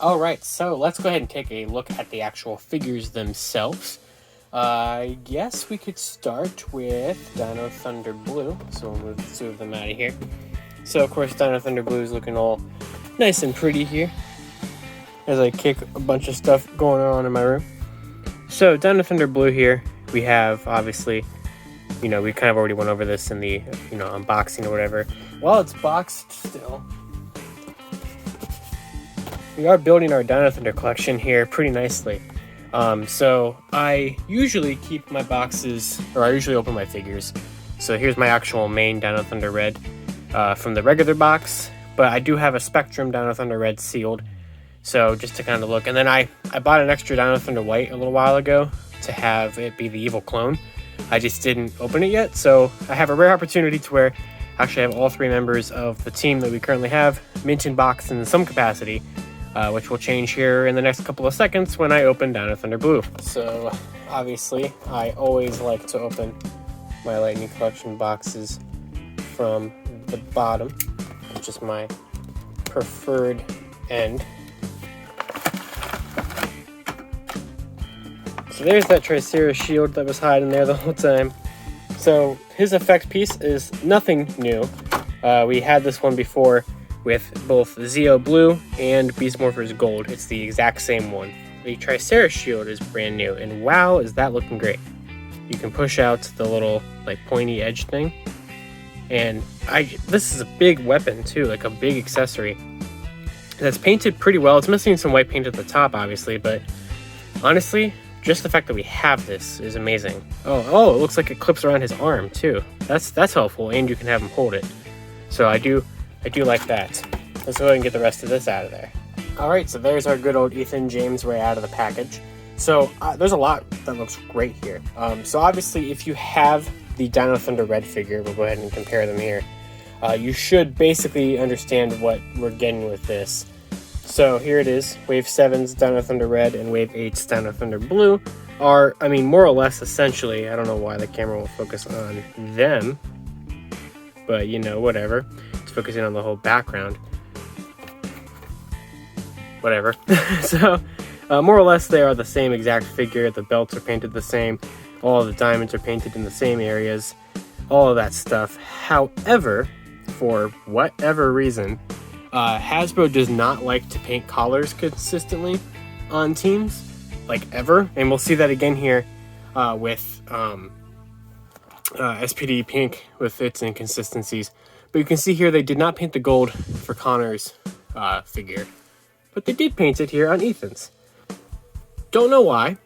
Alright, so let's go ahead and take a look at the actual figures themselves. I guess we could start with Dino Thunder Blue. So we'll move the two of them out of here. So of course Dino Thunder Blue is looking all nice and pretty here as I kick a bunch of stuff going on in my room. So Dino Thunder Blue here, we have obviously, we kind of already went over this in the, unboxing or whatever. While it's boxed still, we are building our Dino Thunder collection here pretty nicely. So I usually keep my boxes, or I usually open my figures. So here's my actual main Dino Thunder Red from the regular box, but I do have a Spectrum Dino Thunder Red sealed. So just to kind of look, and then I bought an extra Dino Thunder White a little while ago to have it be the evil clone. I just didn't open it yet, so I have a rare opportunity to where actually I have all three members of the team that we currently have mint in box in some capacity. Which will change here in the next couple of seconds when I open Dino Thunder Blue. So obviously I always like to open my Lightning Collection boxes from the bottom, which is my preferred end. So there's that Tricera Shield that was hiding there the whole time. So his effect piece is nothing new. We had this one before with both Zeo Blue and Beast Morpher's Gold. It's the exact same one. The Tricera Shield is brand new, and wow, is that looking great. You can push out the little pointy edge thing, and this is a big weapon too, like a big accessory. That's painted pretty well. It's missing some white paint at the top obviously, but honestly, just the fact that we have this is amazing. Oh, it looks like it clips around his arm too. That's helpful, and you can have him hold it. So I do like that. Let's go ahead and get the rest of this out of there. Alright, so there's our good old Ethan James right out of the package. So there's a lot that looks great here. So obviously if you have the Dino Thunder Red figure, we'll go ahead and compare them here. You should basically understand what we're getting with this. So here it is. Wave 7's Dino Thunder Red and Wave 8's Dino Thunder Blue are, more or less essentially, I don't know why the camera won't focus on them, but whatever. Focusing on the whole background, whatever. So more or less they are the same exact figure. The belts are painted the same, all the diamonds are painted in the same areas, all of that stuff. However, for whatever reason, Hasbro does not like to paint collars consistently on teams, ever, and we'll see that again here with S.P.D pink with its inconsistencies. But you can see here they did not paint the gold for Connor's figure, but they did paint it here on Ethan's. Don't know why.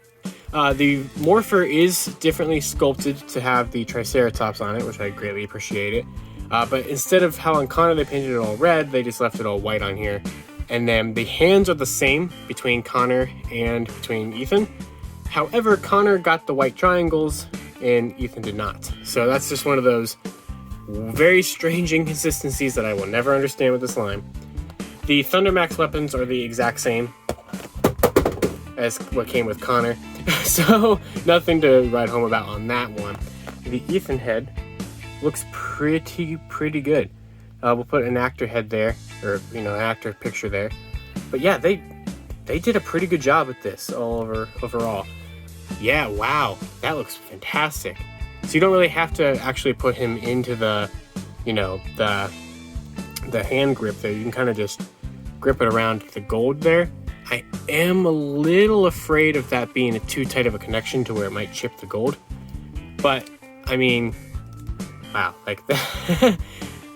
The Morpher is differently sculpted to have the Triceratops on it, which I greatly appreciate it. But instead of how on Connor they painted it all red, they just left it all white on here. And then the hands are the same between Connor and between Ethan. However, Connor got the white triangles and Ethan did not. So that's just one of those very strange inconsistencies that I will never understand with this line. The Thundermax weapons are the exact same as what came with Connor, so nothing to write home about on that one. The Ethan head looks pretty good. We'll put an actor head there, or an actor picture there. But yeah, they did a pretty good job with this overall. Yeah, wow, that looks fantastic. So you don't really have to actually put him into the, the hand grip there. You can kind of just grip it around the gold there. I am a little afraid of that being too tight of a connection to where it might chip the gold. But, wow,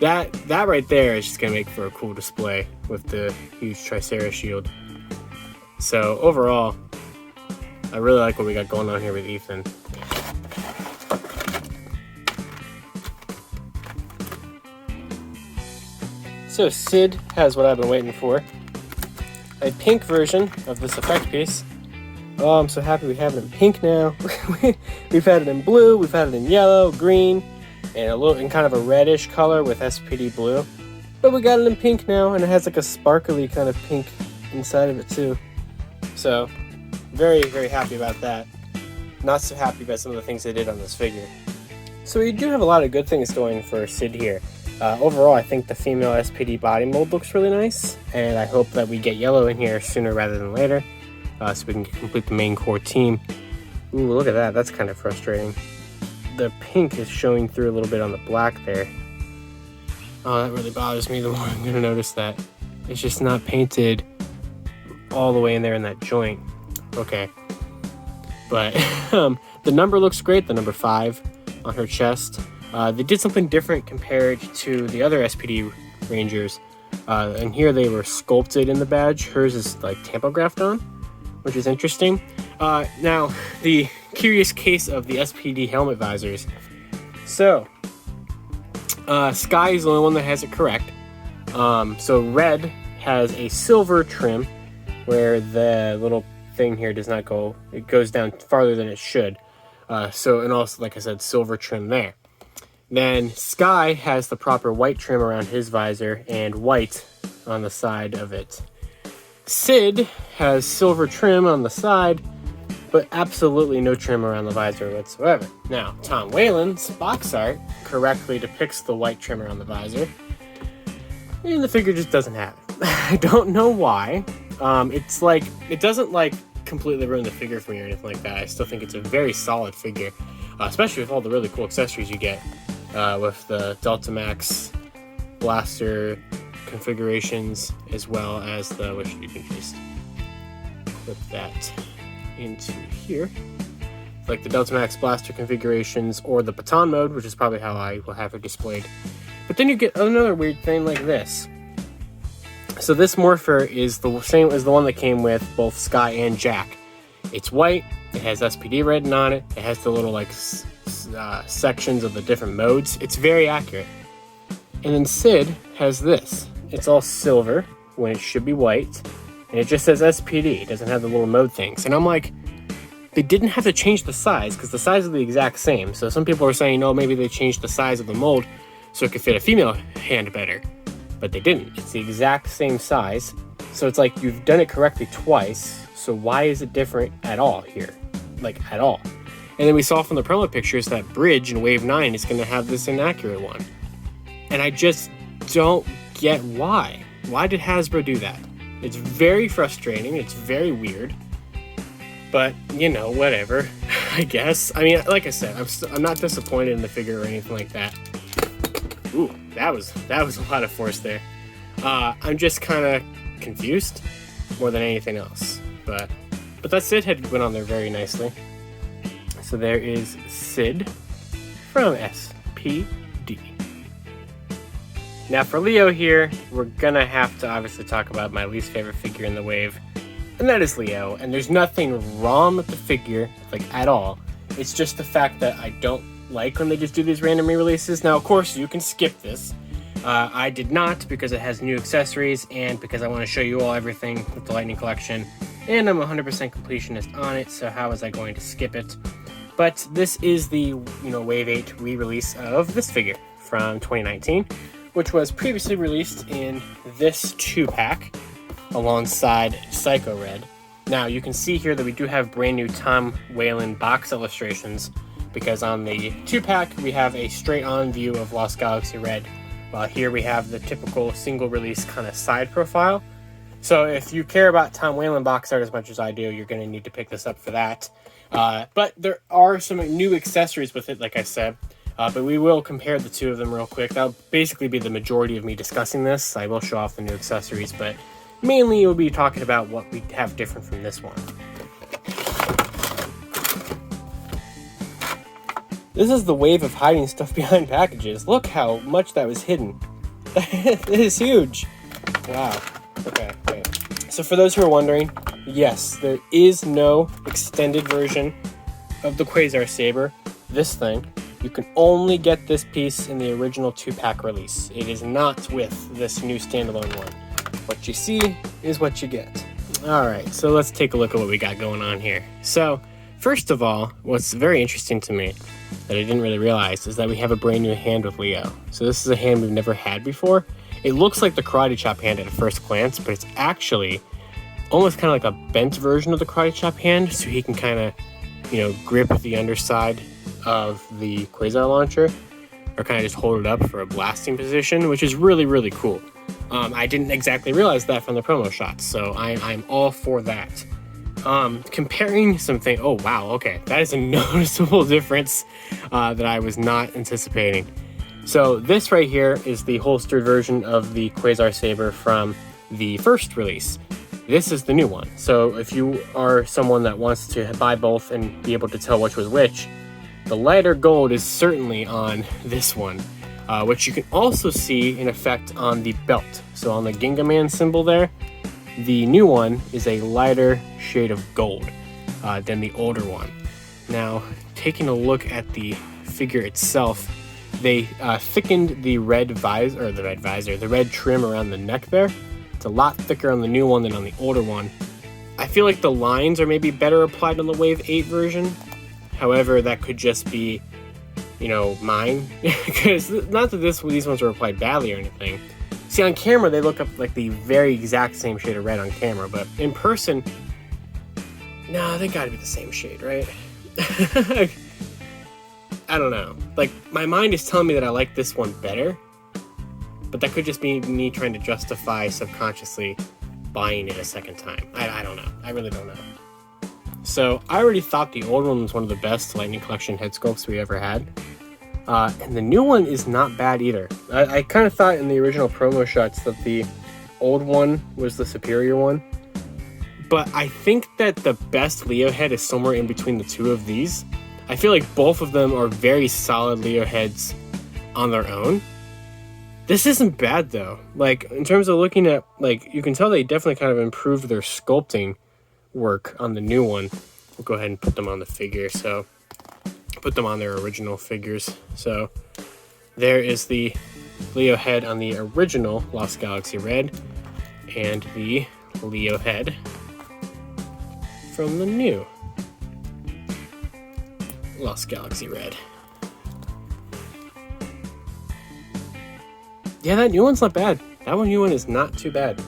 that, that right there is just going to make for a cool display with the huge Tricera Shield. So overall, I really like what we got going on here with Ethan. So Sid has what I've been waiting for. A pink version of this effect piece. Oh, I'm so happy we have it in pink now. We've had it in blue, we've had it in yellow, green, and in kind of a reddish color with S.P.D blue. But we got it in pink now, and it has a sparkly kind of pink inside of it too. So, very, very happy about that. Not so happy about some of the things they did on this figure. So we do have a lot of good things going for Sid here. Overall, I think the female SPD body mold looks really nice, and I hope that we get yellow in here sooner rather than later, so we can complete the main core team. Ooh, look at that. That's kind of frustrating. The pink is showing through a little bit on the black there. Oh, that really bothers me. The more I'm going to notice that. It's just not painted all the way in there in that joint. Okay. But the number looks great, the number 5 on her chest. They did something different compared to the other SPD Rangers. And here they were sculpted in the badge. Hers is like tampographed on, which is interesting. Now, the curious case of the S.P.D. Helmet Visors. So, Sky is the only one that has it correct. So red has a silver trim, where the little thing here does not go, it goes down farther than it should. And also, like I said, silver trim there. Then Sky has the proper white trim around his visor and white on the side of it. Sid has silver trim on the side, but absolutely no trim around the visor whatsoever. Now, Tom Whalen's box art correctly depicts the white trim around the visor, and the figure just doesn't have it. I don't know why. It's like, it doesn't like completely ruin the figure for me or anything like that. I still think it's a very solid figure, especially with all the really cool accessories you get with the Delta Max blaster configurations, as well as the, which you can just put that into here, like the Delta Max blaster configurations or the baton mode, which is probably how I will have it displayed. But then you get another weird thing like this. So this Morpher is the same as the one that came with both Sky and Jack. It's white, it has SPD written on it, it has the little like sections of the different modes. It's very accurate. And then Sid has this. It's all silver when it should be white, and it just says SPD. It doesn't have the little mode things. And I'm like, they didn't have to change the size, because the size is the exact same. So some people are saying, oh, maybe they changed the size of the mold so it could fit a female hand better. But they didn't. It's the exact same size. So it's like, you've done it correctly twice, so why is it different at all here? Like, at all. And then we saw from the promo pictures that Bridge in Wave 9 is going to have this inaccurate one. And I just don't get why. Why did Hasbro do that? It's very frustrating. It's very weird. But, you know, whatever, I guess. I mean, like I said, I'm not disappointed in the figure or anything like that. Ooh, that was a lot of force there. I'm just kind of confused more than anything else. But that Sid head went on there very nicely. So there is Sid from S.P.D. Now for Leo here, we're gonna have to obviously talk about my least favorite figure in the wave, and that is Leo. And there's nothing wrong with the figure, like, at all. It's just the fact that I don't like when they just do these random re-releases. Now, of course, you can skip this. I did not, because it has new accessories, and because I want to show you all everything with the Lightning Collection, and I'm 100% completionist on it, so how was I going to skip it? But this is the, Wave 8 re-release of this figure from 2019, which was previously released in this 2-pack alongside Psycho Red. Now, you can see here that we do have brand new Tom Whalen box illustrations, because on the 2-pack we have a straight-on view of Lost Galaxy Red, while here we have the typical single-release kind of side profile. So if you care about Tom Whalen box art as much as I do, you're going to need to pick this up for that. But there are some new accessories with it, like I said. But we will compare the two of them real quick. That'll basically be the majority of me discussing this. I will show off the new accessories, but mainly we'll be talking about what we have different from this one. This is the wave of hiding stuff behind packages. Look how much that was hidden. It is huge. Wow. Okay, wait. So for those who are wondering, yes, there is no extended version of the Quasar Saber. This thing, you can only get this piece in the original 2-pack release. It is not with this new standalone one. What you see is what you get. Alright, so let's take a look at what we got going on here. So, first of all, what's very interesting to me that I didn't really realize is that we have a brand new hand with Leo. So this is a hand we've never had before. It looks like the Karate Chop hand at a first glance, but it's actually almost kind of like a bent version of the Karate Chop hand, so he can kind of, grip the underside of the Quasar launcher. or kind of just hold it up for a blasting position, which is really, really cool. I didn't exactly realize that from the promo shots, so I'm all for that. Comparing something, oh wow, okay, that is a noticeable difference that I was not anticipating. So this right here is the holstered version of the Quasar Saber from the first release. This is the new one. So if you are someone that wants to buy both and be able to tell which was which, the lighter gold is certainly on this one, which you can also see in effect on the belt. So on the Ginga Man symbol there, the new one is a lighter shade of gold than the older one. Now, taking a look at the figure itself, they thickened the red trim around the neck there. It's a lot thicker on the new one than on the older one. I feel like the lines are maybe better applied on the Wave 8 version. However, that could just be, you know, mine. Because not that these ones were applied badly or anything. See, on camera, they look up like the very exact same shade of red on camera. But in person, no, they gotta be the same shade, right? I don't know. Like, my mind is telling me that I like this one better. But that could just be me trying to justify subconsciously buying it a second time. I don't know. I really don't know. So, I already thought the old one was one of the best Lightning Collection head sculpts we ever had. And the new one is not bad either. I kind of thought in the original promo shots that the old one was the superior one. But I think that the best Leo head is somewhere in between the two of these. I feel like both of them are very solid Leo heads on their own. This isn't bad though. Like, in terms of looking at, like, you can tell they definitely kind of improved their sculpting work on the new one. We'll go ahead and put them on the figure. So, put them on their original figures. So, there is the Leo head on the original Lost Galaxy Red, and the Leo head from the new Lost Galaxy Red. Yeah, that new one's not bad. That new one is not too bad.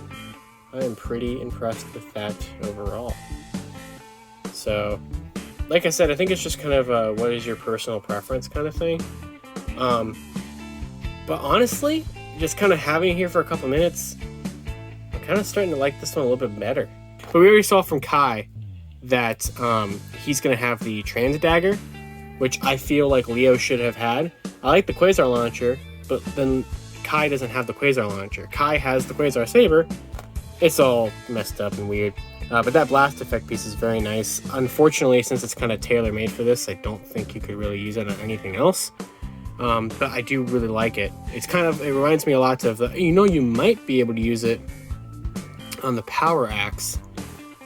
I am pretty impressed with that overall. So, like I said, I think it's just kind of a what is your personal preference kind of thing. But honestly, just kind of having it here for a couple minutes, I'm kind of starting to like this one a little bit better. But we already saw from Kai that he's going to have the Trans Dagger, which I feel like Leo should have had. I like the Quasar Launcher, but then Kai doesn't have the Quasar Launcher. Kai has the Quasar Saber. It's all messed up and weird. But that blast effect piece is very nice. Unfortunately, since it's kind of tailor-made for this, I don't think you could really use it on anything else. But I do really like it. It reminds me a lot of you might be able to use it on the Power Axe.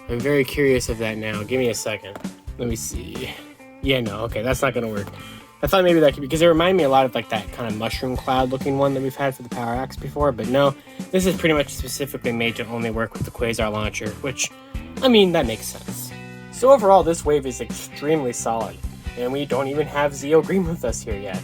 I'm very curious of that now. Give me a second. Let me see. Yeah, no, okay, that's not going to work. I thought maybe that could be, because it reminded me a lot of like that kind of mushroom cloud looking one that we've had for the Power Axe before, but no, this is pretty much specifically made to only work with the Quasar Launcher, which, I mean, that makes sense. So overall, this wave is extremely solid, and we don't even have Zeo Green with us here yet.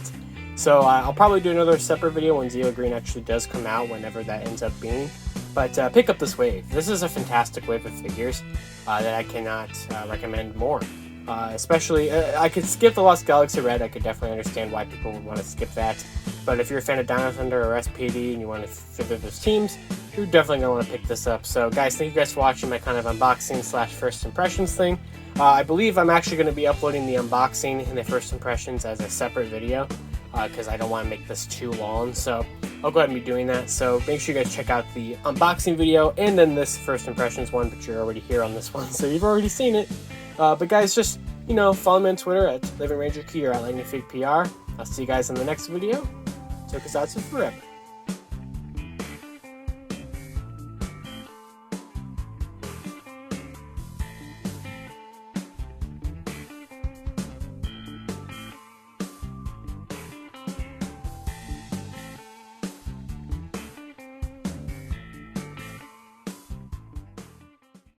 So I'll probably do another separate video when Zeo Green actually does come out, whenever that ends up being. But pick up this wave. This is a fantastic wave of figures that I cannot recommend more. Especially, I could skip the Lost Galaxy Red. I could definitely understand why people would want to skip that. But if you're a fan of Dino Thunder or S.P.D. and you want to figure those teams, you're definitely going to want to pick this up. So guys, thank you guys for watching my kind of unboxing / first impressions thing. I believe I'm actually going to be uploading the unboxing and the first impressions as a separate video, because I don't want to make this too long. So I'll go ahead and be doing that. So make sure you guys check out the unboxing video and then this first impressions one, but you're already here on this one, so you've already seen it. But guys, just, follow me on Twitter at LivingRangerKey or at LightningFigPR. I'll see you guys in the next video. Tokusatsu forever.